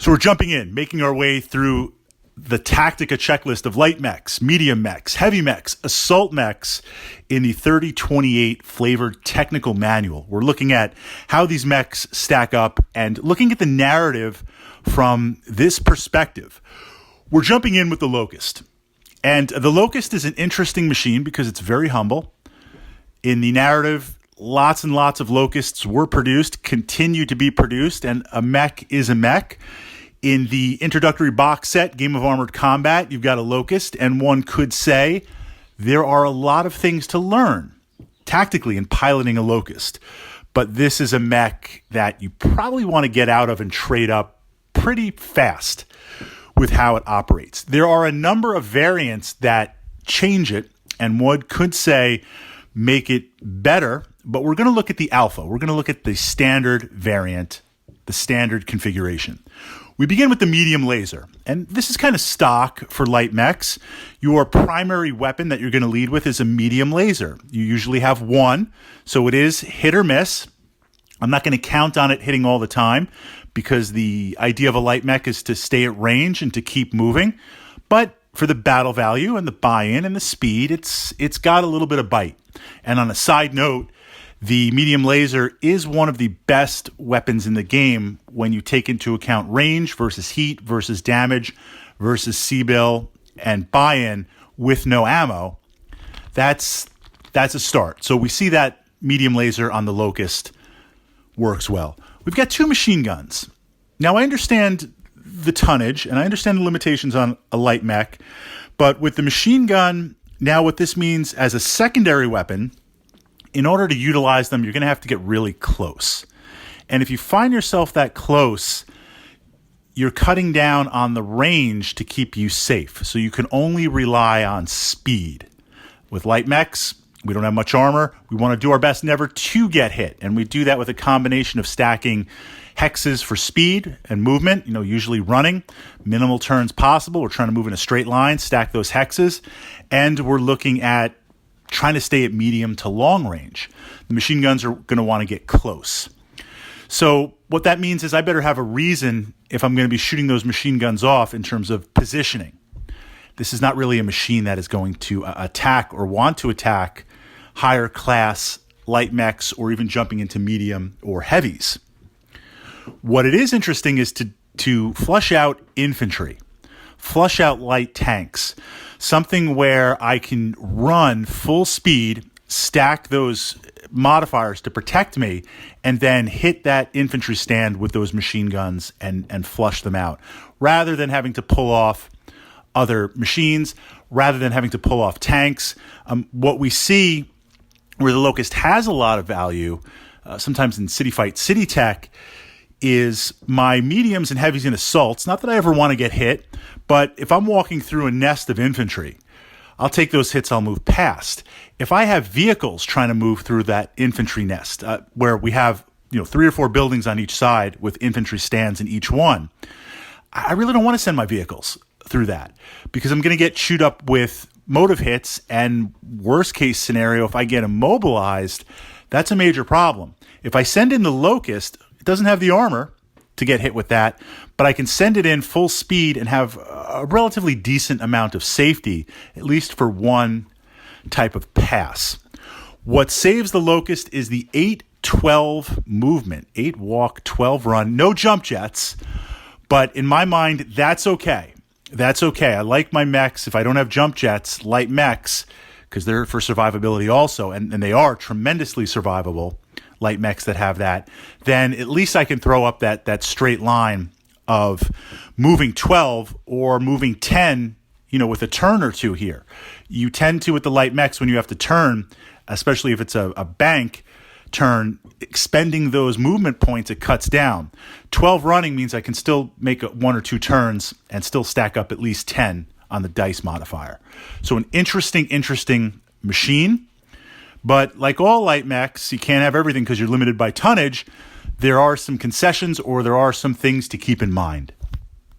So we're jumping in, making our way through the Tactica checklist of light mechs, medium mechs, heavy mechs, assault mechs in the 3028 flavored technical manual. We're looking at how these mechs stack up and looking at the narrative from this perspective. We're jumping in with the Locust. And the Locust is an interesting machine because it's very humble. In the narrative, lots and lots of Locusts were produced, continue to be produced, and a mech is a mech. In the introductory box set, Game of Armored Combat, you've got a Locust, and one could say there are a lot of things to learn tactically in piloting a Locust. But this is a mech that you probably want to get out of and trade up pretty fast with how it operates. There are a number of variants that change it, and one could say make it better, but we're going to look at the alpha. We're going to look at the standard variant, the standard configuration. We begin with the medium laser, and this is kind of stock for light mechs. Your primary weapon that you're going to lead with is a medium laser. You usually have one, so it is hit or miss. I'm not going to count on it hitting all the time because the idea of a light mech is to stay at range and to keep moving. But for the battle value and the buy-in and the speed, it's got a little bit of bite. And on a side note, the medium laser is one of the best weapons in the game when you take into account range versus heat versus damage versus C-bill and buy-in with no ammo. That's a start. So we see that medium laser on the Locust works well. We've got two machine guns. Now, I understand the tonnage and I understand the limitations on a light mech, but with the machine gun, now what this means as a secondary weapon, in order to utilize them, you're going to have to get really close. And if you find yourself that close, you're cutting down on the range to keep you safe. So you can only rely on speed. With light mechs, we don't have much armor. We want to do our best never to get hit. And we do that with a combination of stacking hexes for speed and movement, usually running, minimal turns possible. We're trying to move in a straight line, stack those hexes. And we're looking at trying to stay at medium to long range. The machine guns are going to want to get close. So what that means is I better have a reason if I'm going to be shooting those machine guns off in terms of positioning. This is not really a machine that is going to attack or want to attack higher class light mechs or even jumping into medium or heavies. What it is interesting is to flush out infantry, flush out light tanks, something where I can run full speed, stack those modifiers to protect me, and then hit that infantry stand with those machine guns and flush them out, rather than having to pull off other machines, rather than having to pull off tanks. What we see where the Locust has a lot of value, sometimes in City Fight, City Tech, is my mediums and heavies and assaults. Not that I ever want to get hit, but if I'm walking through a nest of infantry, I'll take those hits, I'll move past. If I have vehicles trying to move through that infantry nest, where we have 3 or 4 buildings on each side with infantry stands in each one, I really don't want to send my vehicles through that because I'm going to get chewed up with motive hits, and worst case scenario, if I get immobilized, that's a major problem. If I send in the Locust, it doesn't have the armor to get hit with that, but I can send it in full speed and have a relatively decent amount of safety, at least for one type of pass. What saves the Locust is the 8-12 movement, 8 walk, 12 run, no jump jets, but in my mind, that's okay. That's okay. I like my mechs. If I don't have jump jets, light mechs, because they're for survivability also, and they are tremendously survivable, light mechs that have that, then at least I can throw up that straight line of moving 12 or moving 10, with a turn or two here. You tend to, with the light mechs, when you have to turn, especially if it's a bank turn, expending those movement points, it cuts down. 12 running means I can still make 1 or 2 turns and still stack up at least 10 on the dice modifier. So an interesting machine. But like all light mechs, you can't have everything because you're limited by tonnage. There are some concessions or there are some things to keep in mind.